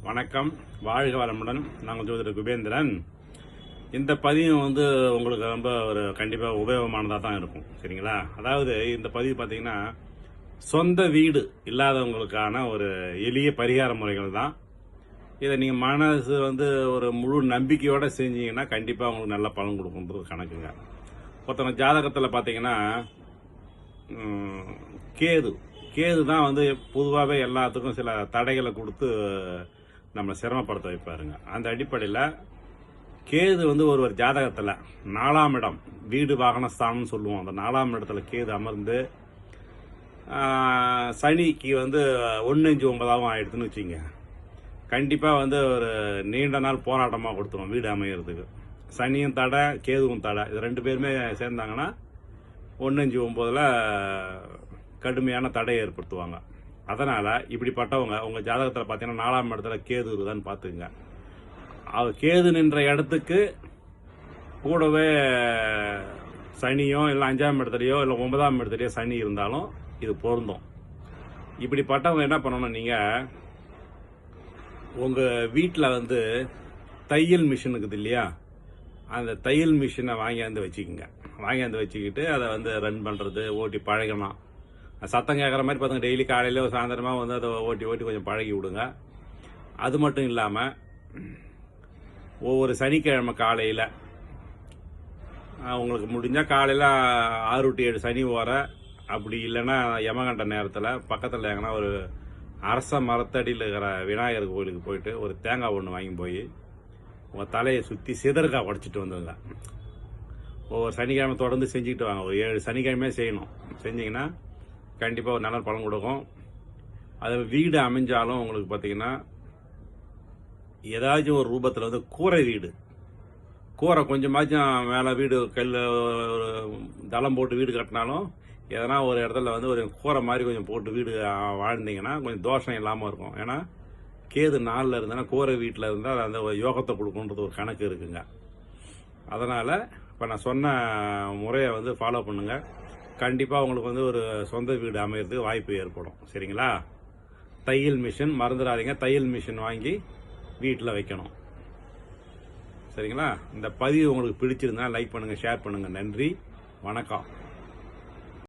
வணக்கம், வாழ்க வளமுடன். நாங்கள் ஜோதிடர் குபேந்திரன். இந்த பதிவு உங்களுக்கு ரொம்ப ஒரு கண்டிப்பாக உபயோகமானதாக தான் இருக்கும். சரிங்களா? அதாவது இந்த பதிவு பார்த்தீங்கன்னா, சொந்த வீடு இல்லாதவங்களுக்கான ஒரு எளிய பரிகார முறைகள் தான். இதை நீங்கள் மனசு ஒரு முழு நம்பிக்கையோடு செஞ்சீங்கன்னா கண்டிப்பாக உங்களுக்கு நல்ல பலன் கொடுக்குன்றது கணக்குங்க. ஒருத்தவங்க ஜாதகத்தில் பார்த்தீங்கன்னா கேது தான் பொதுவாகவே எல்லாத்துக்கும் சில தடைகளை கொடுத்து நம்ம சிரமப்படுத்த வைப்பாருங்க. அந்த அடிப்படையில் கேது ஒருவர் ஜாதகத்தில் 4ஆம் இடம், வீடு வாகன ஸ்தானம்னு சொல்லுவோம். அந்த 4ஆம் இடத்துல கேது அமர்ந்து சனிக்கு 1-5-9 ஆயிடுதுன்னு வச்சுங்க, கண்டிப்பாக ஒரு நீண்ட நாள் போராட்டமாக கொடுத்துரும் வீடு அமைகிறதுக்கு. சனியும் தடை, கேதுவும் தடை, இது 2 பேருமே சேர்ந்தாங்கன்னா 1-5-9 கடுமையான தடையை ஏற்படுத்துவாங்க. அதனால் இப்படிப்பட்டவங்க உங்கள் ஜாதகத்தில் பார்த்தீங்கன்னா 4ஆம் இடத்துல கேது இருக்குதான்னு பார்த்துங்க. கேது நின்ற இடத்துக்கு கூடவே சனியோ இல்லை 5ஆம் இடத்துலையோ இல்லை 9ஆம் இடத்துலையோ சனி இருந்தாலும் இது பொருந்தும். இப்படிப்பட்டவங்க என்ன பண்ணணும், நீங்கள் உங்கள் வீட்டில் தையல் மிஷின் இருக்குது இல்லையா, அந்த தையல் மிஷினை வாங்கியாந்து வச்சுக்கோங்க. வாங்கியாந்து வச்சுக்கிட்டு அதை ரன் பண்ணுறது, ஓட்டி பழகணும். சத்தம் கேட்குற மாதிரி பார்த்துங்க, டெய்லி காலையில் சாயந்தரமாக அதை ஓட்டி கொஞ்சம் பழகி விடுங்க. அது மட்டும் இல்லாமல் ஒவ்வொரு சனிக்கிழமை காலையில் உங்களுக்கு முடிஞ்சால் காலையில் 6 to 7 சனி ஓர, அப்படி இல்லைன்னா யமகண்ட நேரத்தில் பக்கத்தில் எங்கன்னா ஒரு அரச மரத்தடியில் இருக்கிற விநாயகர் கோயிலுக்கு போயிட்டு ஒரு தேங்காய் ஒன்று வாங்கி போய் உங்கள் தலையை சுற்றி சிதறுக்காய் உடச்சிட்டு வந்துடுங்க. ஒவ்வொரு சனிக்கிழமை தொடர்ந்து செஞ்சுக்கிட்டு வாங்க. ஒரு 7 சனிக்கிழமையே செய்யணும். செஞ்சிங்கன்னா கண்டிப்பாக ஒரு நல்ல பலன் கொடுக்கும். அது வீடு அமைஞ்சாலும் உங்களுக்கு பார்த்தீங்கன்னா ஏதாச்சும் ஒரு ரூபத்தில் கூரை வீடு, கூரை கொஞ்சமாச்சும் மேலே வீடு கல் தளம் போட்டு வீடு கட்டினாலும் எதனா ஒரு இடத்துல ஒரு கூரை மாதிரி கொஞ்சம் போட்டு வீடு வாழ்ந்தீங்கன்னா கொஞ்சம் தோஷம் இல்லாமல் இருக்கும். ஏன்னா கேது 4ல் இருந்தேன்னா கூரை வீட்டில் இருந்தால் அந்த யோகத்தை கொடுக்குன்றது ஒரு கணக்கு இருக்குங்க. அதனால் இப்போ நான் சொன்ன முறையை ஃபாலோ பண்ணுங்கள். கண்டிப்பாக உங்களுக்கு ஒரு சொந்த வீடு அமைகிறதுக்கு வாய்ப்பு ஏற்படும். சரிங்களா? தையல் மிஷின் மறந்துடாதீங்க, தையல் மிஷின் வாங்கி வீட்டில் வைக்கணும். சரிங்களா? இந்த பதிவு உங்களுக்கு பிடிச்சிருந்தா லைக் பண்ணுங்கள், ஷேர் பண்ணுங்கள். நன்றி, வணக்கம்.